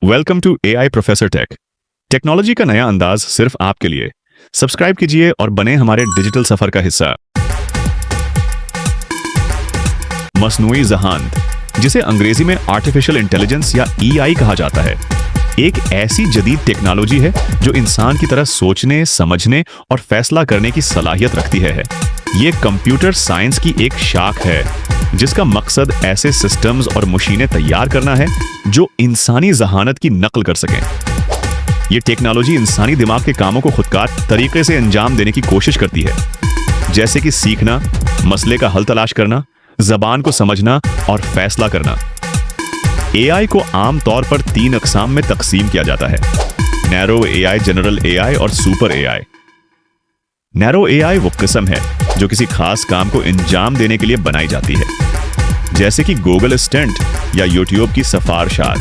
Welcome to AI professor tech. Technology का नया अंदाज सिर्फ आपके लिए। सब्सक्राइब कीजिए और बने हमारे डिजिटल सफर का हिस्सा। मसनूई ज़हानत, जिसे अंग्रेजी में आर्टिफिशियल इंटेलिजेंस या ईआई कहा जाता है, एक ऐसी जदीद टेक्नोलॉजी है जो इंसान की तरह सोचने, समझने और फैसला करने की सलाहियत रखती है। ये कंप्यूटर साइंस की एक शाख है जिसका मकसद ऐसे सिस्टम्स और मशीनें तैयार करना है जो इंसानी ज़हानत की नकल कर सकें। ये टेक्नोलॉजी इंसानी दिमाग के कामों को खुदकार तरीके से अंजाम देने की कोशिश करती है, जैसे कि सीखना, मसले का हल तलाश करना, ज़बान को समझना और फैसला करना। एआई को आम तौर पर 3 अक़साम में तकसीम किया जाता है: नैरो एआई, जनरल एआई और सुपर एआई। नैरो एआई वो किस्म है जो किसी खास काम को अंजाम देने के लिए बनाई जाती है, जैसे कि गूगल असिस्टेंट या यूट्यूब की सिफारिशात।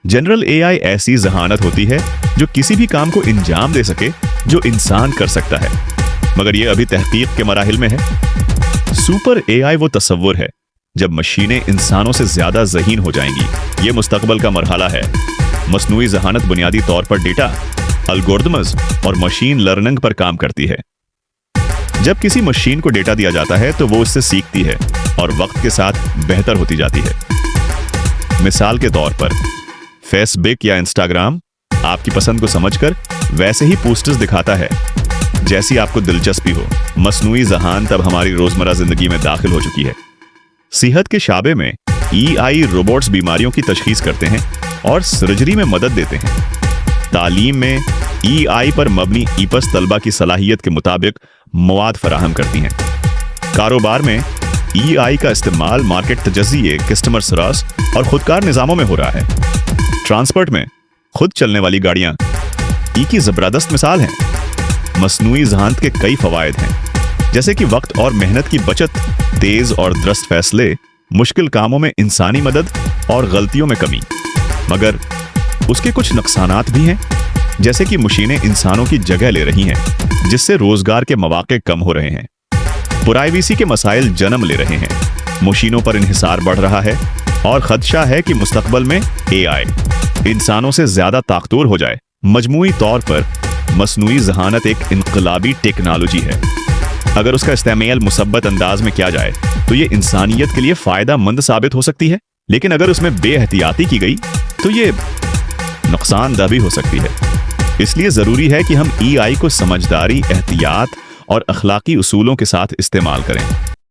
जनरल एआई ऐसी ज़हानत होती है जो किसी भी काम को अंजाम दे सके जो इंसान कर सकता है, मगर यह अभी तहकीक के मराहिल में है। सुपर एआई वो तस्वुर है जब मशीनें इंसानों से ज्यादा ज़हीन हो जाएंगी। ये मुस्तकबल का मरहला है। मसनूई ज़हानत बुनियादी तौर पर डेटा, एल्गोरिदम्स और मशीन लर्निंग पर काम करती है। जब किसी मशीन को डेटा दिया जाता है तो वो उससे सीखती है और वक्त के साथ बेहतर होती जाती है। मिसाल के तौर पर फेसबुक या इंस्टाग्राम आपकी पसंद को समझकर वैसे ही पोस्टर्स दिखाता है जैसी आपको दिलचस्पी हो। मसनूई ज़हानत अब हमारी रोजमर्रा जिंदगी में दाखिल हो चुकी है। सेहत के शाबे में ईआई रोबोट्स बीमारियों की तशखीस करते हैं और सर्जरी में मदद देते हैं। तालीम में ईआई पर मबनी ईपस तलबा की सलाहियत के मुताबिक मवाद फराहम करती हैं। कारोबार में ईआई का इस्तेमाल मार्केट तजज़िये, कस्टमर सरास और खुदकार निज़ामों में हो रहा है। ट्रांसपोर्ट में खुद चलने वाली गाड़ियां ई की ज़बरदस्त मिसाल हैं। मसनूई ज़हानत के कई फ़वायद हैं, जैसे कि वक्त और मेहनत की बचत, तेज़ और दुरुस्त फैसले, मुश्किल कामों में इंसानी मदद और गलतियों में कमी। मगर उसके कुछ नुकसानात भी हैं, जैसे कि मशीनें इंसानों की जगह ले रही हैं, जिससे रोजगार के मौके कम हो रहे हैं। प्राइवेसी के मसाइल जन्म ले रहे हैं। मशीनों पर इन्हिसार बढ़ रहा है और खदशा है कि मुस्तकबल में एआई इंसानों से ज्यादा ताकतवर हो जाए। मजमूई तौर पर मसनूई ज़हानत एक इनकलाबी टेक्नोलॉजी है। अगर उसका इस्तेमाल मुसब्बत अंदाज में किया जाए तो ये इंसानियत के लिए फायदा मंद साबित हो सकती है, लेकिन अगर उसमें बेएहतियाती की गई तो ये नुकसानदा भी हो सकती है। इसलिए जरूरी है कि हम ईआई को समझदारी, एहतियात और अखलाकी उसूलों के साथ इस्तेमाल करें।